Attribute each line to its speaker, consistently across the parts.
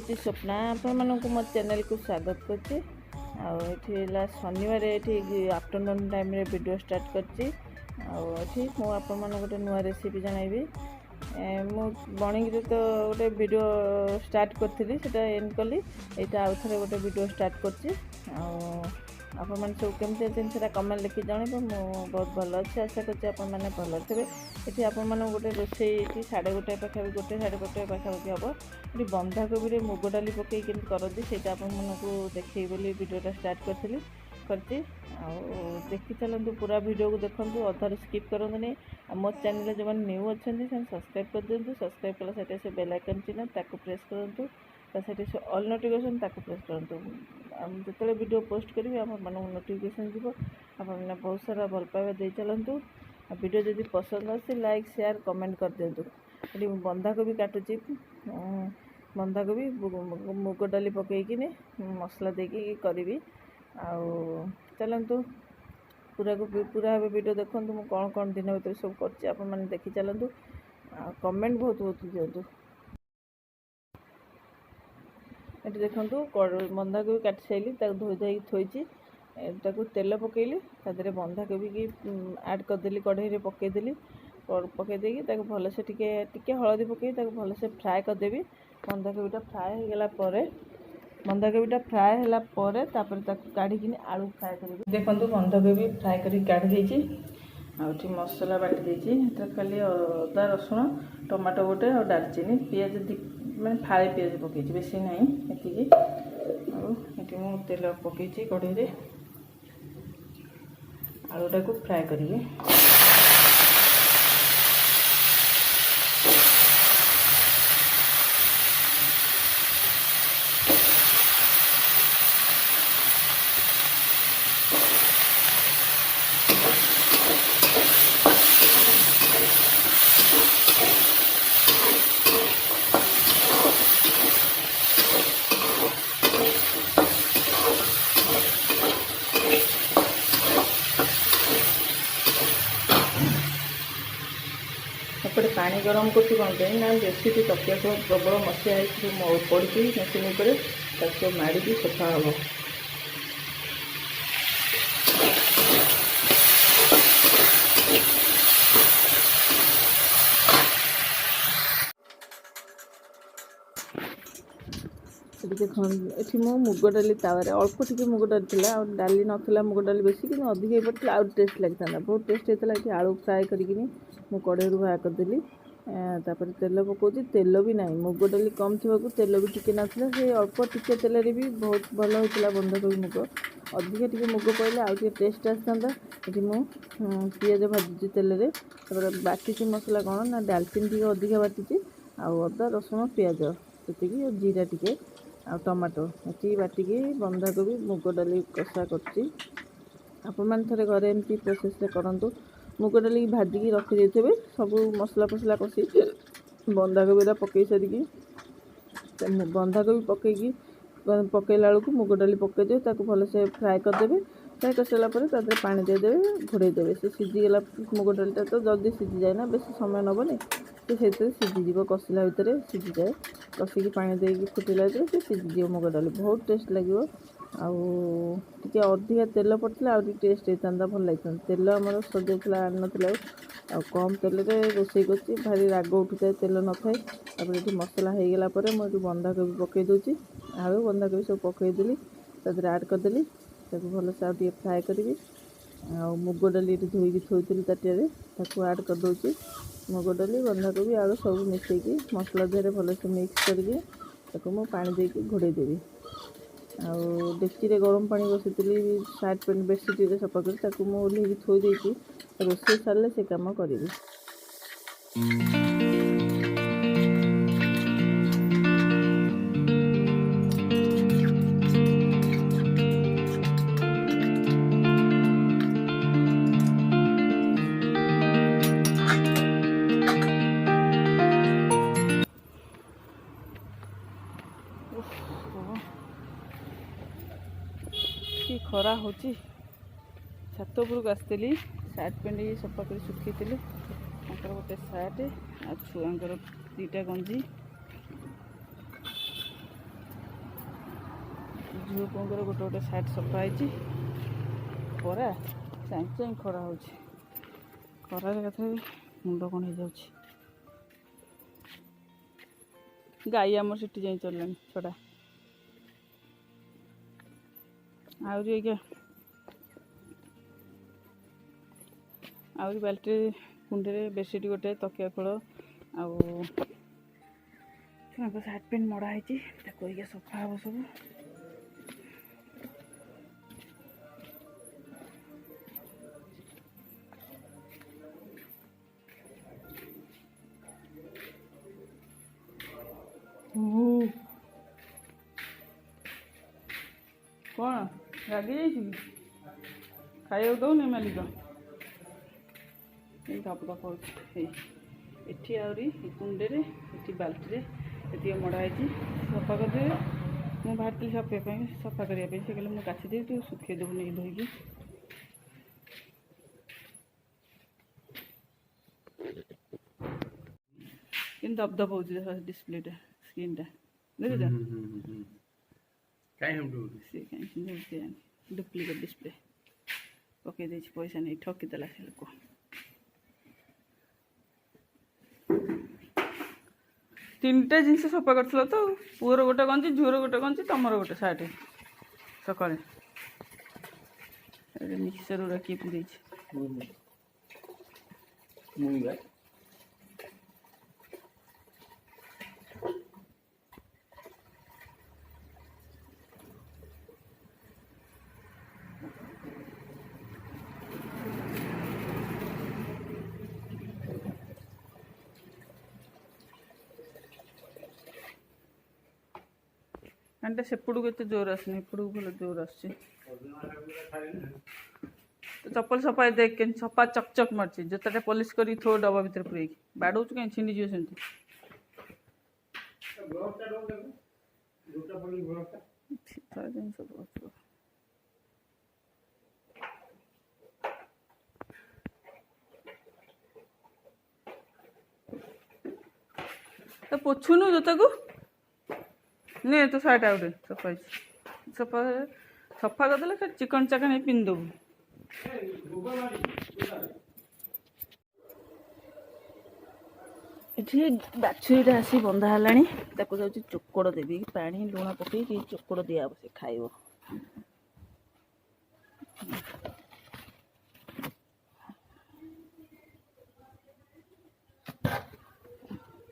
Speaker 1: हूँ स्वप्ना आपण मो चैनल को स्वागत करछि। आला शनिवार ये आफ्टरनून टाइम रे वीडियो स्टार्ट करछि। गोटे नुआ रेसिपी जनइबी मु मॉर्निंग तो गोटे वीडियो स्टार्ट करी से एंड कली यहाँ आउ थे गोटे वीडियो स्टार्ट करछि। आप सब केमती अच्छे कमेंट लिखि जनइबे मु बहुत भल अच्छे आशा करछि आपण मैंने भल थे। ये आप गोटे रोषे 1:30 पाखापी 1:30 पाखापाखि हम ये बंधाकोबी मुग डाली पकई केमती करती से आपको देखे बोली वीडियोटा स्टार्ट करती देखी चलतु पूरा वीडियो को देखूँ अधार स्किप करते नहीं। मो चैनल जो मैंने न्यू अच्छा सब्सक्राइब कर दिंतु। सब्सक्राइब कला से बेल आइकन चिन्ह ताको प्रेस करूँ से ऑल नोटिफिकेशन ताको प्रेस करूँ जो वीडियो पोस्ट करी आप नोटिफिकेशन जीव आपने बहुत सारा भल पाइबा दे चलतु। वीडियो जदि पसंद आसे लाइक शेयर कमेंट कर दिंतु। ये बंधाकोबी काटुची बंधाकोबी मुग डाली पकईकिन मसला देकी करी चलतु पूरा वीडियो देखूँ मुझे कौन कौन दिन भर सब कर देखी चलतु कमेंट बहुत बहुत दिंतु। ये देखो बंधाकोबी काटी सारी धोई धाई थोची तेल पकईली तादे बंधाकोबी की ऐड करदेली कढ़ई पकईदेली पकईदेकी भल से टिके हलदी पकई भल से फ्राए करदेवी। बंधाकोबीटा फ्राए हो गला बंधाकोबीटा फ्राए होला परे काढ़ी आलू फ्राए करेंगे। देखो बंधाकोबी फ्राए कर काढ़ी आउठी मसला बाटी देती खाली अदा रसुण टमाटो गोटे और डालचीनी पियाज मैं फाड़े पियाज पकई बेसी ना ये तेल पकई कढ़ई आलूटा को फ्राए करेंगे। एपटे पानी गरम करती कौन ना बेसी तकिया को प्रबल मसीहा पड़ी मेसीन पर माड़ी सफा हम। देखो ये मुग डाली तावे अल्प टी मुग डाली थी डाली नाला मुग डाली बेसी कि अधिक पड़ता आउ टेस्ट लगी था बहुत टेस्ट होता है। आलू फ्राए करी कड़े बाहर करदेली तेल पकाऊँ तेल भी ना मुग डाली कम थी तेल भी टिके ना से अल्प टिके तेल भी बहुत भल होता बंधाकोबी मुग अधिक टी मुग पड़े आउ टेस्ट आसता। ये पियाज भाजुची तेल बाटी मसला कौन ना डालचीनी टी अधिक बाटी अदा रसुण पियाज से जीरा टी आ टमाटो ये बाटिकी बंधाकोबी मुग डाली कषा करती। आपण थे घरे एमती प्रोसेस करूँ मुग डाली भाजिकी रखी देते सब मसला फसला कषि बंधाकोबीरा पकई सारिकी बंधाकोबी पकईकी पकईला बेलू मुग डाली पकईदे भल से फ्राए करदे। फ्राए कर सारापर पानी देदे घोड़ेदेवे से सीझीगला मुग डालीटा तो जल्दी सीझी जाए ना बेसी समय नबनी से सीझीज कषिला भितर सीझी जाए कषिकी पानी देकी फुटिला से सीझीज मुग डाली बहुत टेस्ट लगे। टे अधिका तेल पड़ता आ टेस्ट होता भल लगी तेल आमर सर जाता आना कम तेल रोषे कर भारी राग उठू थाए तेल न थाए। ये मसला हो गला मुझे बंधाकोबी पकई दूसरी आलू बंधाकोबी सब पकईदेली ऐड करदेली भल से आगे फ्राए करी मुग डाली धोईकी थोड़ी ताटिया ऐड कर दूसरी मुग डाली बंधाकोबी आलू सब मिसेकी मसला देहरे भल से मिक्स करके पानी देकी घोड़े देवी। डेक्ची गरम पानी बसई सार्ट पैंट बेडसीट सफा कर ओल्ल थोड़ी रोषे सारे से कम करी। खरा हो छात उपरक आसती सार्ट पैंट सफा कर सुखी गोटे सार्ट आ छुआर 2टा गंजी झील पुंगर गोटे गोटे साइड सफा है खरा चाई चाई खरा हो खरार कथा मुंड कौन हो जाऊँ गाई आम सीटी जाई चलला छड़ा आहरी बाल्टी कुंडे बेडसीट गोटे तकिया खोल आउ सार्ट पैंट मड़ाई सफा हम सब कौन रागी जाइए खाया दौनी मालिक धप धप होती आहरी कुंडे ये बाल्टी ये मड़ाई सफा करदे मुझे बाहर सफाई सफा करने से कहले मुझे काछीदेवी तू सुखे देव नहीं धोईकी कि दबदब हो डिस्प्ले स्क्रीन देख डुप्लिकेट डिस्प्ले पकई पैसा नहीं ठकीदेला से लोक तीनटा जिनस सफा कर तो पुअर गोटे गंजी झीर गोटे गंजी तुमर गोटे सार्ट सका मिक्सचर गुड़ा किए पूरे అంటే సెప్పుడు అయితే జోరు వస్తుంది ఇప్పుడు కూడా జోరు వస్తుంది चप्पल सफा देख के सफा चक चक मार्ची जोताटा पॉलिश करी थो डब्बा भीतर पूरे बाड़ौ कहीं छिंडी जीव सेमती तो पोछुनु जोता को नहीं तो साइड आउट सफा सफा सफा करदे फिर चिकन चाकन पिंध देव ये बाछुरीटा आसी बंधा है जाऊँगी चोकड़ देवी पानी लुण पकई चोकड़ दिया से खाइब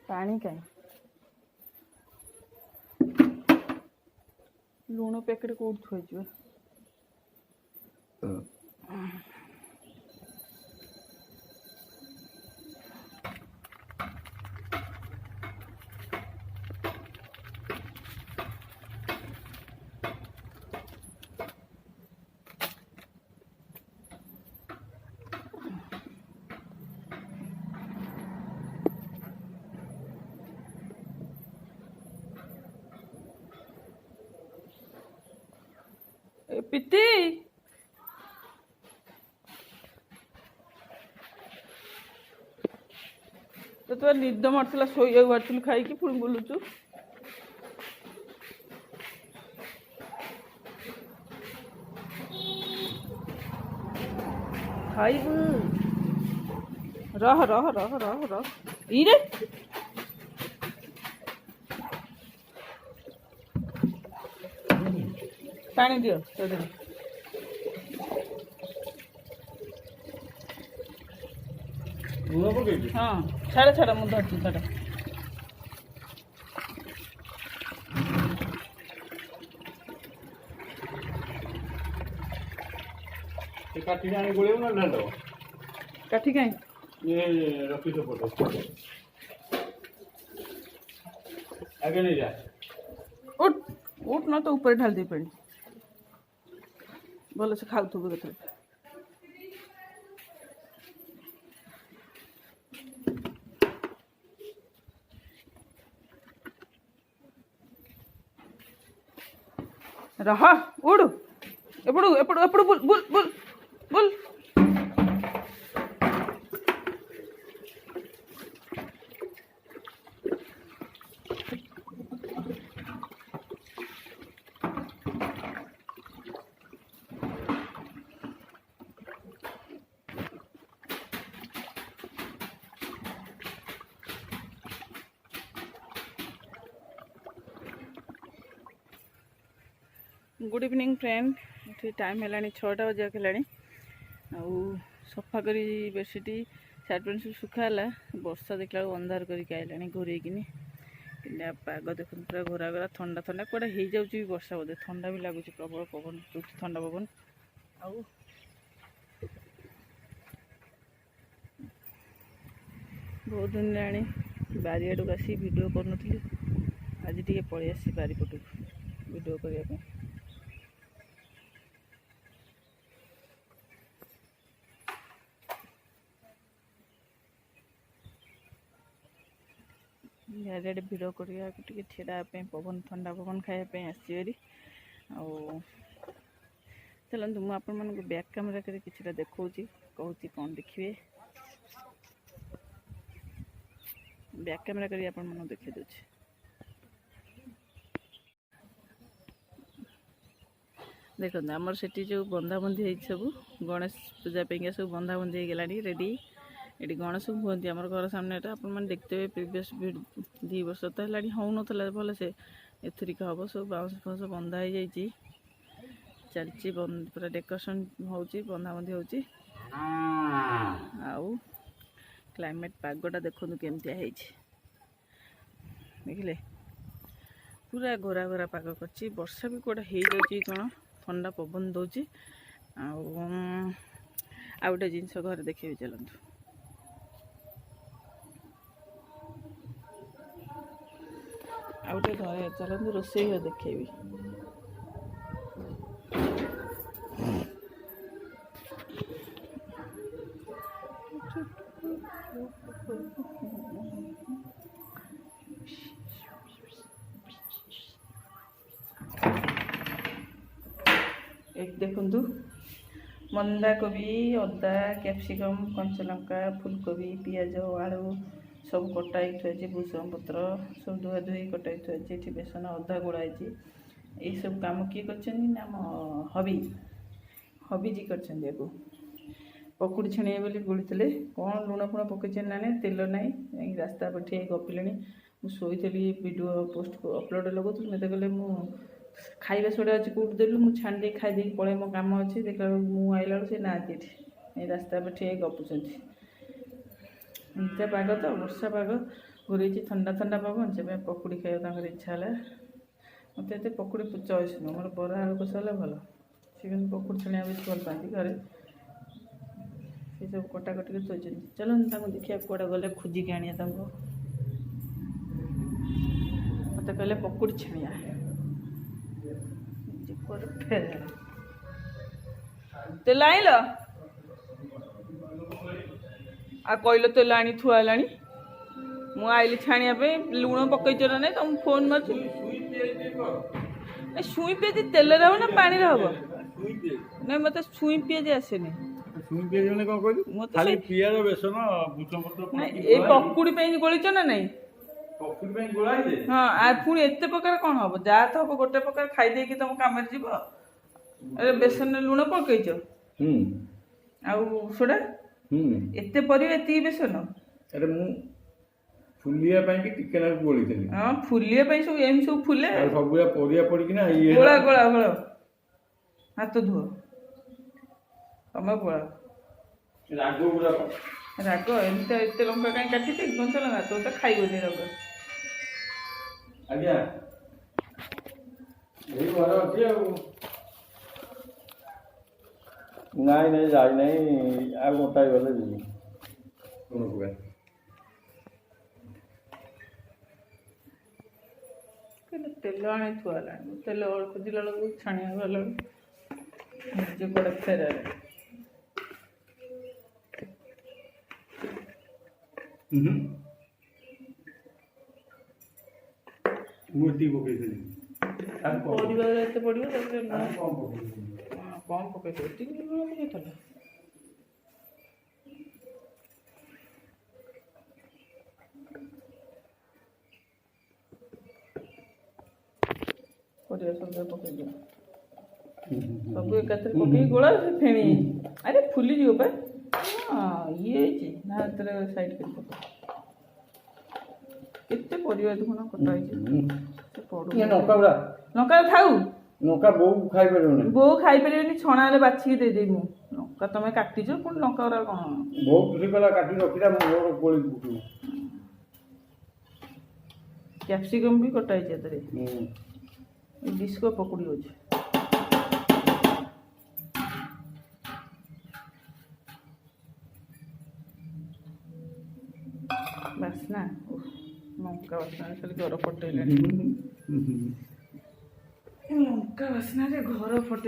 Speaker 1: पानी कहीं लुण पैकेट कौट थोज पित्ती तो तुम निद मारला शोया बाहर खाई पुणी बुलुचु खाइबु रह रह रह रह रह इरे पानी दियो हाँ छाड़ छाड़ मुझे धरती छाड़
Speaker 2: काठी आने गोले ना डालो
Speaker 1: काठी कहीं
Speaker 2: ये रखी तो फोटो आगे नहीं जा
Speaker 1: उठ उठ ना तो ऊपर ढाल दी पानी भल से खाऊ थोबे कथे रहा उड़ एपड़ू एपड़ू एपड़ू बुल बुल बुल बुल गुड इवनिंग फ्रेंड। ये टाइम है 6टा बजे हेलानी आउ सफा करी बेडसीट साइड पेंट सब सुखाला वर्षा देखला अंधार करके आइलानी घोरेकिनी कि पाग देख पूरा घोरा घोरा ठंडा ठंडा कौटे हो जाऊँगी वर्षा बोधे ठंडा भी लगुच प्रबल पवन ठंडा पवन आउ बहुत दिन जानी बारियाड़ आसी वीडियो करूँ आज टी पलि आसी बारिपट वीडियो करने बारियाड़ भिड़ करने ठेड़ा पवन ठंडा पवन खायापी आसरी चलते मुझे आपण मानक बैक कैमेरा कर कि देखा कहूँ कौन देखिए बैक कैमेरा कर आपण मन देखी दूसरी देखो आमर से जो बंधाबंधी सब गणेश पूजा पे सब बंधाबंधी हो गलानी रेडी ये गणेश बुहती आम घर सामने आपण देखते हुए प्रिवियस 2 वर्ष तो है हो ना भल से एथरिक हम सब बाउंस फाउंस बंधा हो जाइए चलती पूरा डेकोरेशन हो बंधाबंधी हो क्लाइमेट पागटा देखो केमतिया देखिले पूरा घोरा घोरा पाग कर वर्षा भी कौटे हो जाए कौन ठंडा पवन दौर आ गोटे जिनस घर देखिए चलतु आ गोटे घर चलतु रोषेई घर देखेबी एक देखु मंदा कोबी अदा कैप्सिकम कंचा लंका फुलकोबी पियाज आलू सब कटाई थी भूसंग पत्र सब धुआ धुई कटाई थी बेसन अदा गोड़ाई यही सब कम किए कर हबी हबी जी कर पकुड़ी छाणिए बोली गोलते कौन लुण फुण पकई ना तेल ना रास्ता पर ठीक गपिले मुझे वीडियो पोस्ट अपलोड लगुली मत कहले खाଇବା सोडा अच्छी कौट देलु मुझे छाणी दे खाई पड़े मो कम अच्छे देखा मुझे आइला से नाती रास्ता पर ठीक गपुंट पाग तो वर्षा पाग घूरे ठंडा ठंडा पवन से पकुड़ी खाଇବା इच्छा है मत ये पकुड़ी चॉइस नुह मोर बरा आलू कषा भल सी पकुड़ी छाणिया बेस भल पाती घरे से सब कटाकटी थोड़ी चलो देखिए कौटे गले खोजिकी आने मत कहले पकुड़ी छाणिया तेल आइल आ कहल तेल आनी थुआला मु आइली छाणिया लुण पकईच ना नहीं तुम फोन मार छुई पिज तेल हम ना पानी हम नहीं मत छुई पिज आसेनी पकुड़ी गोलीच ना नहीं हाँ पुणी एत प्रकार कौन हम जहाँ तो हम गोटे प्रकार खाई तुम कम अरे बेसन लुण पकईच आउड़ा एत परिवा एति बेसन
Speaker 2: अरे मु फुलिया कि टिके ना गोली
Speaker 1: हाँ फुलिया सब एम सब फुले
Speaker 2: सब परिया पड़किना
Speaker 1: गोला गोला गोला हाथ धुओ तमें गोला राग एमती एत लंका कहीं काटी कंचा लंका तो खाइबनी राग
Speaker 2: आज्ञा यही घर अच्छी नाई नहीं जाई नहीं आ मोटा गले जी कौन पका
Speaker 1: तेल आने थुआला तेल खोजिला छाणिया गला निजे कड़े फेर परिवार पड़ो कम पकई परिवार सब पकई दियो सब एक पकई गोला फेणी अरे फुली जीव हाँ ये ना साइड कर केते परिवार देखुन कटा लंका थाऊ
Speaker 2: ଲଙ୍କା ବୋଉ ଖାଇପାରିବନି।
Speaker 1: ବୋଉ ଖାଇପାରିବେନି, ଛଣା ହେଲେ ବାଛିକି ଦେଇଦେବି ମୁଁ। ଲଙ୍କା ତମେ କାଟିଛ, ପୁଣି ଲଙ୍କା ଗୁଡ଼ା କ'ଣ?
Speaker 2: ବୋଉ କିଛି କଲା କାଟି ରଖିଲା ମୋର କୋଳି ଫୁଟିବ।
Speaker 1: କ୍ୟାପ୍ସିକମ୍ ବି କଟା ହେଇଛି ଏଥିରେ।
Speaker 2: ହୁଁ।
Speaker 1: ଡିସ୍କ ପକୁଡ଼ି ଅଛି। ବାସ୍ନା ଲଙ୍କା ବାସ୍ନାରେ ଖାଲି ଘର ଫଟେଇଲାଣି। ଲଙ୍କା ବାସ୍ନାରେ ଘର ଫଟେଇ